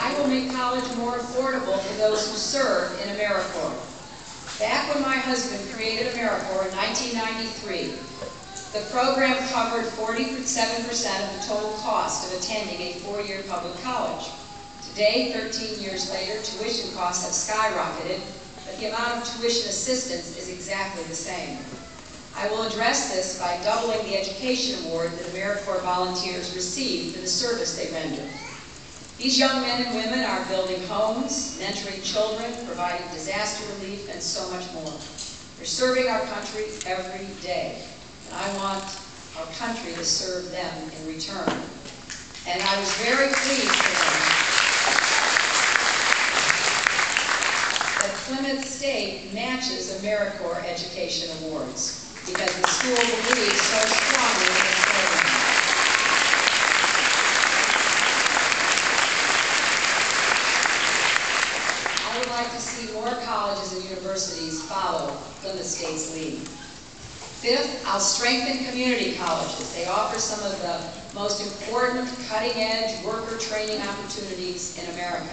I will make college more affordable for those who serve in AmeriCorps. Back when my husband created AmeriCorps in 1993, the program covered 47% of the total cost of attending a four-year public college. Today, 13 years later, tuition costs have skyrocketed, but the amount of tuition assistance is exactly the same. I will address this by doubling the education award that AmeriCorps volunteers receive for the service they render. These young men and women are building homes, mentoring children, providing disaster relief, and so much more. They're serving our country every day, and I want our country to serve them in return. And I was very pleased to learn that Plymouth State matches AmeriCorps Education Awards because the school believes so strongly in this program. I would like to see more colleges and universities follow Plymouth State's lead. Fifth, I'll strengthen community colleges. They offer some of the most important cutting-edge worker training opportunities in America.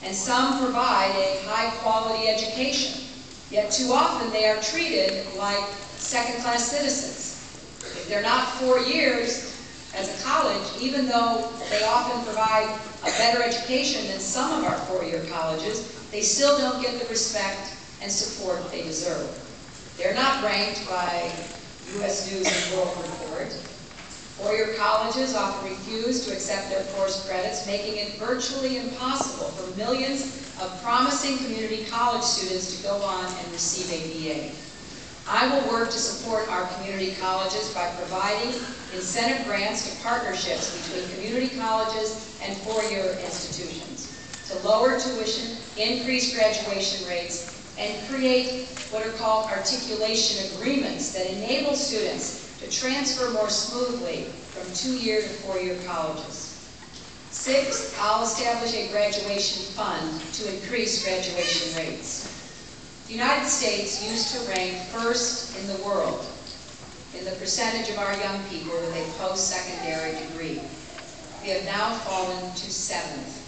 And some provide a high-quality education, yet too often they are treated like second-class citizens. If they're not 4 years as a college, even though they often provide a better education than some of our four-year colleges, they still don't get the respect and support they deserve. They're not ranked by U.S. News and World Report. Four-year colleges often refuse to accept their course credits, making it virtually impossible for millions of promising community college students to go on and receive a BA. I will work to support our community colleges by providing incentive grants to partnerships between community colleges and four-year institutions to lower tuition, increase graduation rates, and create what are called articulation agreements that enable students to transfer more smoothly from two-year to four-year colleges. Sixth, I'll establish a graduation fund to increase graduation rates. The United States used to rank first in the world in the percentage of our young people with a post-secondary degree. We have now fallen to seventh.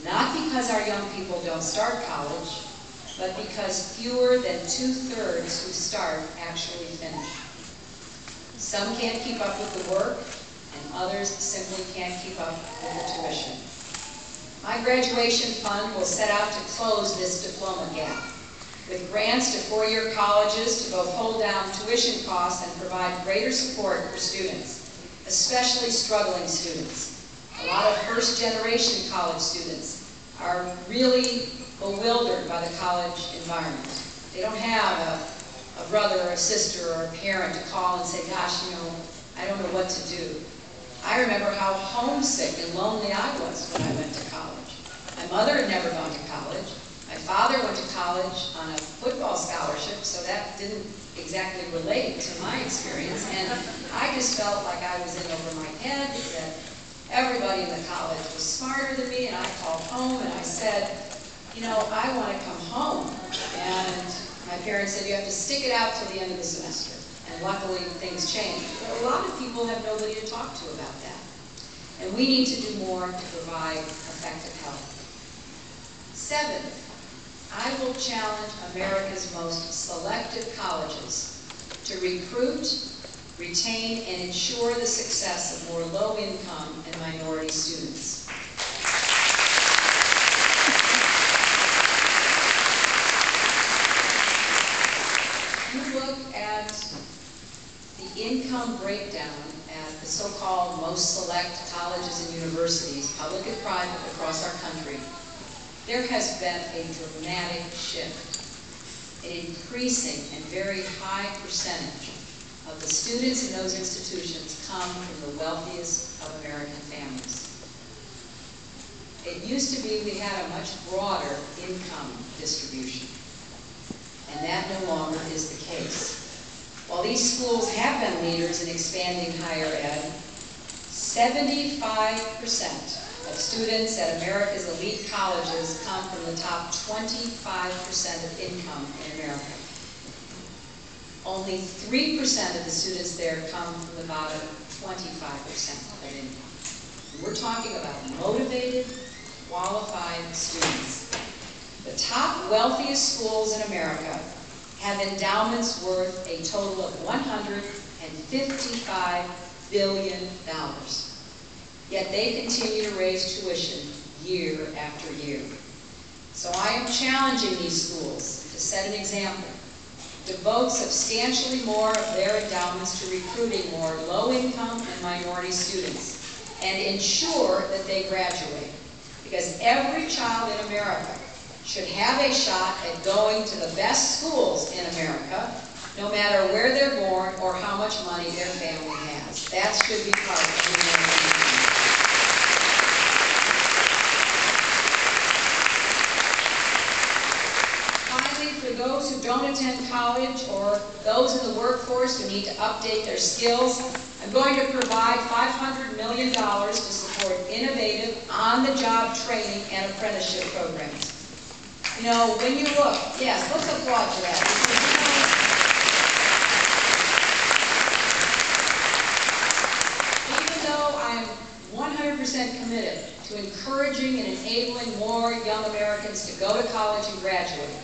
Not because our young people don't start college, but because fewer than 2/3 who start actually finish. Some can't keep up with the work, and others simply can't keep up with the tuition. My graduation fund will set out to close this diploma gap, with grants to four-year colleges to both hold down tuition costs and provide greater support for students, especially struggling students. A lot of first-generation college students are really bewildered by the college environment. They don't have a brother or a sister or a parent to call and say, gosh, I don't know what to do. I remember how homesick and lonely I was when I went to college. My mother had never gone to college. My father went to college on a football scholarship, so that didn't exactly relate to my experience. And I just felt like I was in over my head, that everybody in the college was smarter than me, and I called home and I said, I want to come home. And my parents said, you have to stick it out till the end of the semester. And luckily, things changed. But a lot of people have nobody to talk to about that. And we need to do more to provide effective help. Seventh, I will challenge America's most selective colleges to recruit, retain, and ensure the success of more low-income and minority students. You look at the income breakdown at the so-called most select colleges and universities, public and private, across our country, there has been a dramatic shift. An increasing and very high percentage of the students in those institutions come from the wealthiest of American families. It used to be we had a much broader income distribution, and that no longer is the case. While these schools have been leaders in expanding higher ed, 75% of students at America's elite colleges come from the top 25% of income in America. Only 3% of the students there come from the bottom 25% of income. We're talking about motivated, qualified students. The top wealthiest schools in America have endowments worth a total of $155 billion. Yet they continue to raise tuition year after year. So I am challenging these schools to set an example. Devote substantially more of their endowments to recruiting more low-income and minority students, and ensure that they graduate. Because every child in America should have a shot at going to the best schools in America, no matter where they're born or how much money their family has. That should be part of the American dream. For those who don't attend college or those in the workforce who need to update their skills, I'm going to provide $500 million to support innovative, on-the-job training and apprenticeship programs. You know, when you look, yes, let's applaud for that. Even though I'm 100% committed to encouraging and enabling more young Americans to go to college and graduate,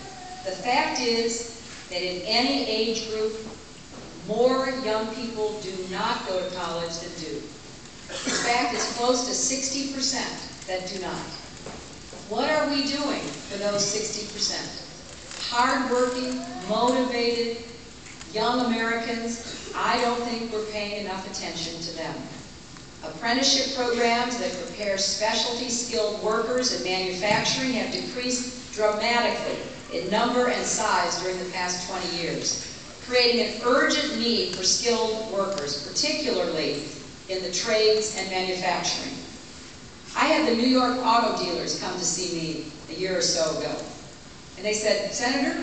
the fact is that in any age group, more young people do not go to college than do. In fact, it's close to 60% that do not. What are we doing for those 60%? Hardworking, motivated, young Americans, I don't think we're paying enough attention to them. Apprenticeship programs that prepare specialty skilled workers in manufacturing have decreased dramatically in number and size during the past 20 years, creating an urgent need for skilled workers, particularly in the trades and manufacturing. I had the New York auto dealers come to see me a year or so ago, and they said, "Senator,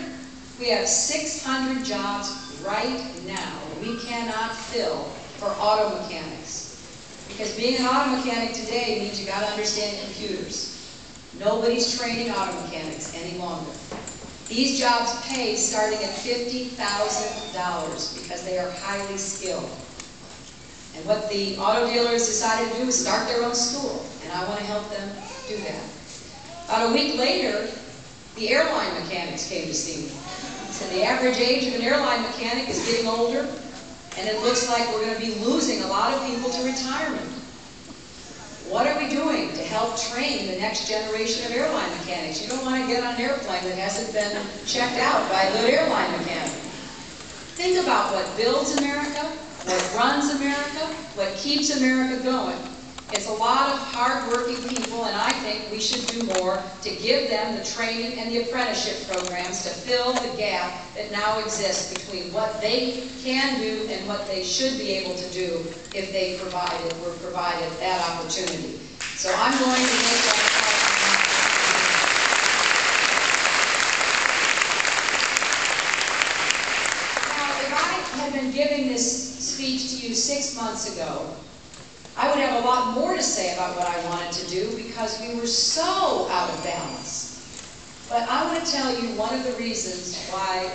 we have 600 jobs right now we cannot fill for auto mechanics. Because being an auto mechanic today means you got to understand computers. Nobody's training auto mechanics any longer. These jobs pay starting at $50,000 because they are highly skilled." And what the auto dealers decided to do is start their own school, and I want to help them do that. About a week later, the airline mechanics came to see me. So the average age of an airline mechanic is getting older, and it looks like we're going to be losing a lot of people to retirement. What are we doing to help train the next generation of airline mechanics? You don't want to get on an airplane that hasn't been checked out by a good airline mechanic. Think about what builds America, what runs America, what keeps America going. It's a lot of hard-working people, and I think we should do more to give them the training and the apprenticeship programs to fill the gap that now exists between what they can do and what they should be able to do if they were provided that opportunity. So I'm going to make that Now, if I had been giving this speech to you 6 months ago, I would have a lot more to say about what I wanted to do because we were so out of balance. But I want to tell you one of the reasons why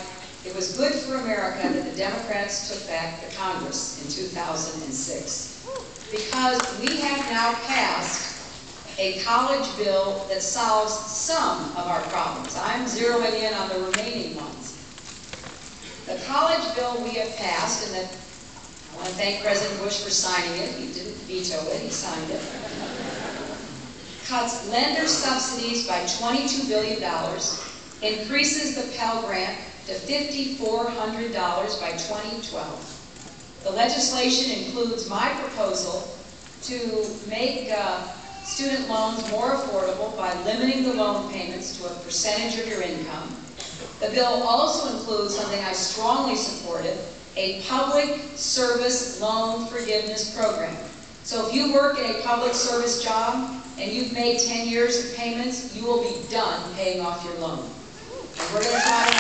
it was good for America that the Democrats took back the Congress in 2006. Because we have now passed a college bill that solves some of our problems. I'm zeroing in on the remaining ones. The college bill we have passed, and that I want to thank President Bush for signing it. He didn't veto it, he signed it. Cuts lender subsidies by $22 billion, increases the Pell Grant to $5,400 by 2012. The legislation includes my proposal to make student loans more affordable by limiting the loan payments to a percentage of your income. The bill also includes something I strongly supported, a public service loan forgiveness program. So if you work in a public service job and you've made 10 years of payments, you will be done paying off your loan. And we're going to try to